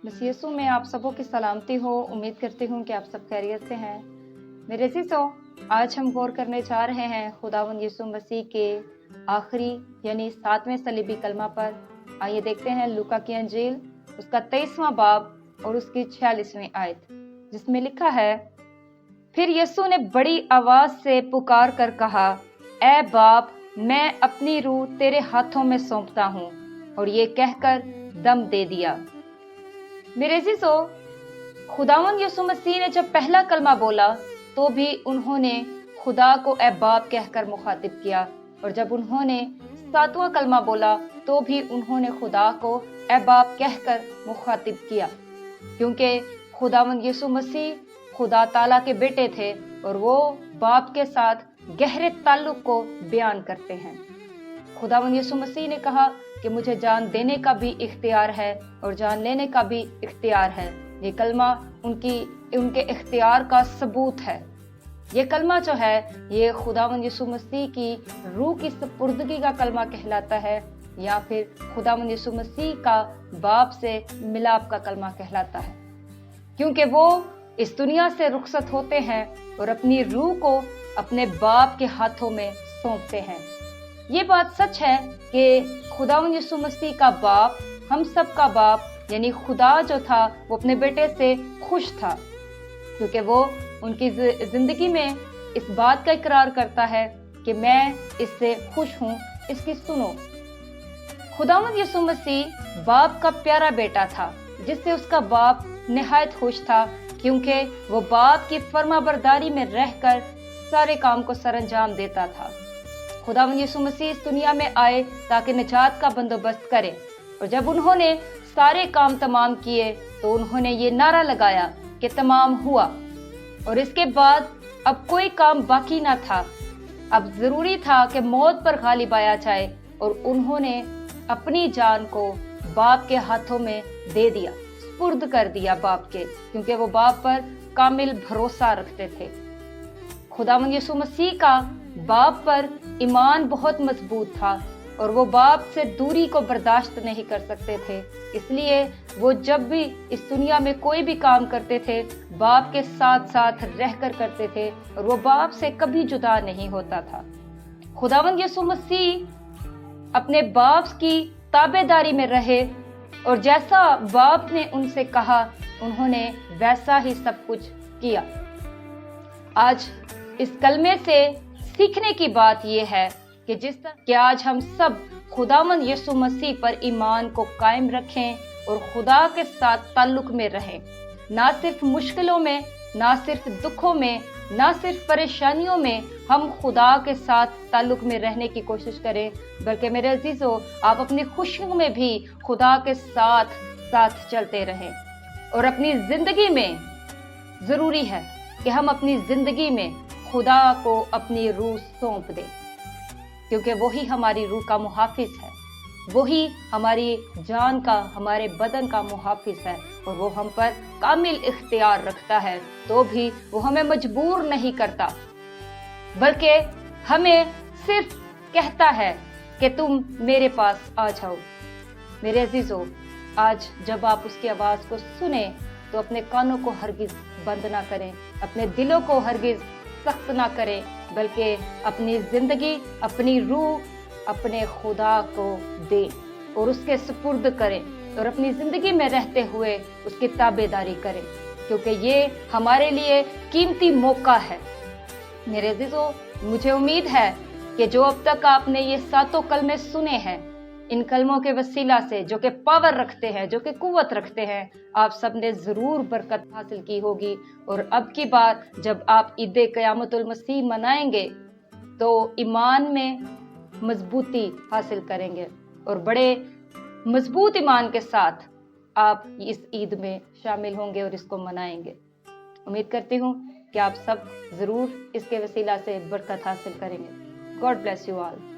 मसीह यीशु में आप सबों की सलामती हो। उम्मीद करती हूँ कि आप सब खैरियत से हैं। मेरे अज़ीज़ों, आज हम गौर करने जा रहे हैं खुदावंद यीशु मसीह के आखिरी यानी 7वें सलीबी कलमा पर। आइए देखते हैं लूका की अंजील उसका 23वां बाब और उसकी 46वीं आयत, जिसमें लिखा है, फिर यीशु ने बड़ी आवाज से पुकार कर कहा, ऐ बाप, मैं अपनी रूह तेरे हाथों में सौंपता हूँ। और ये कहकर दम दे दिया। मेरे अज़ीज़ों, खुदावंद यीशु मसीह ने जब पहला कलमा बोला तो भी उन्होंने खुदा को ऐ बाप कहकर मुखातिब किया, और जब उन्होंने 7वां कलमा बोला तो भी उन्होंने खुदा को ऐ बाप कहकर मुखातिब किया, क्योंकि खुदावंद यीशु मसीह खुदा ताला के बेटे थे और वो बाप के साथ गहरे ताल्लुक को बयान करते हैं। खुदावंद यीशु मसीह ने कहा कि मुझे जान देने का भी इख्तियार है और जान लेने का भी इख्तियार है। ये कलमा उनके इख्तियार का सबूत है। ये कलमा जो है ये खुदावंद यीशु मसीह की रूह की सुपुर्दगी का कलमा कहलाता है, या फिर खुदावंद यीशु मसीह का बाप से मिलाप का कलमा कहलाता है, क्योंकि वो इस दुनिया से रुखसत होते हैं और अपनी रूह को अपने बाप के हाथों में सौंपते हैं। ये बात सच है कि खुदावंद यीशु मसीह का बाप, हम सब का बाप यानी खुदा जो था, वो अपने बेटे से खुश था, क्योंकि वो उनकी जिंदगी में इस बात का इकरार करता है कि मैं इससे खुश हूँ, इसकी सुनो। खुदावंद यीशु मसीह बाप का प्यारा बेटा था, जिससे उसका बाप निहायत खुश था, क्योंकि वो बाप की फरमाबरदारी में रहकर सारे काम को सरअंजाम देता था। खुदावंद यीशु मसीह इस दुनिया में आए ताकि निजात का बंदोबस्त करे, और जब उन्होंने सारे काम तमाम किए तो उन्होंने ये नारा लगाया कि तमाम हुआ। और इसके बाद अब कोई काम बाकी ना था, अब जरूरी था कि मौत पर गालिब आया जाए, और उन्होंने अपनी जान को बाप के हाथों में दे दिया, सुपुर्द कर दिया बाप के, क्योंकि वो बाप पर कामिल भरोसा रखते थे। खुदावंद यीशु मसीह का बाप पर ईमान बहुत मजबूत था और वो बाप से दूरी को बर्दाश्त नहीं कर सकते थे, इसलिए वो जब भी इस दुनिया में कोई भी काम करते थे बाप के साथ साथ रहकर करते थे, और वो बाप से कभी जुदा नहीं होता था। खुदावंद यीशु मसीह अपने बाप की ताबेदारी में रहे, और जैसा बाप ने उनसे कहा उन्होंने वैसा ही सब कुछ किया। आज इस कलमे से सीखने की बात यह है कि जिस तरह कि आज हम सब खुदावंद यीशु मसीह पर ईमान को कायम रखें और खुदा के साथ ताल्लुक में रहें, ना सिर्फ मुश्किलों में, ना सिर्फ दुखों में, ना सिर्फ परेशानियों में हम खुदा के साथ ताल्लुक में रहने की कोशिश करें, बल्कि मेरे अजीजों, आप अपनी खुशियों में भी खुदा के साथ साथ चलते रहें। और अपनी जिंदगी में जरूरी है कि हम अपनी जिंदगी में खुदा को अपनी रूह सौंप दें, क्योंकि वही हमारी रूह का मुहाफिज है, वही हमारी जान का, हमारे बदन का मुहाफिज है, और वो हम पर कामिल इख्तियार रखता है। तो भी वो हमें मजबूर नहीं करता, बल्कि हमें सिर्फ कहता है कि तुम मेरे पास आ जाओ। मेरे अजीजों, आज जब आप उसकी आवाज को सुने तो अपने कानों को हरगिज बंद ना करें, अपने दिलों को हरगिज सख्त ना करें, बल्कि अपनी जिंदगी, अपनी रूह अपने खुदा को दें और उसके सुपुर्द करें, और अपनी जिंदगी में रहते हुए उसकी ताबेदारी करें, क्योंकि ये हमारे लिए कीमती मौका है। मेरे अजीजों, मुझे उम्मीद है कि जो अब तक आपने ये 7 कलमे सुने हैं, इन कलमों के वसीला से, जो कि पावर रखते हैं, जो कि कुव्वत रखते हैं, आप सब ने जरूर बरकत हासिल की होगी। और अब की बार जब आप ईद क़यामतुल मसीह मनाएंगे तो ईमान में मजबूती हासिल करेंगे, और बड़े मजबूत ईमान के साथ आप इस ईद में शामिल होंगे और इसको मनाएंगे। उम्मीद करती हूँ कि आप सब जरूर इसके वसीला से बरकत हासिल करेंगे। God bless you all.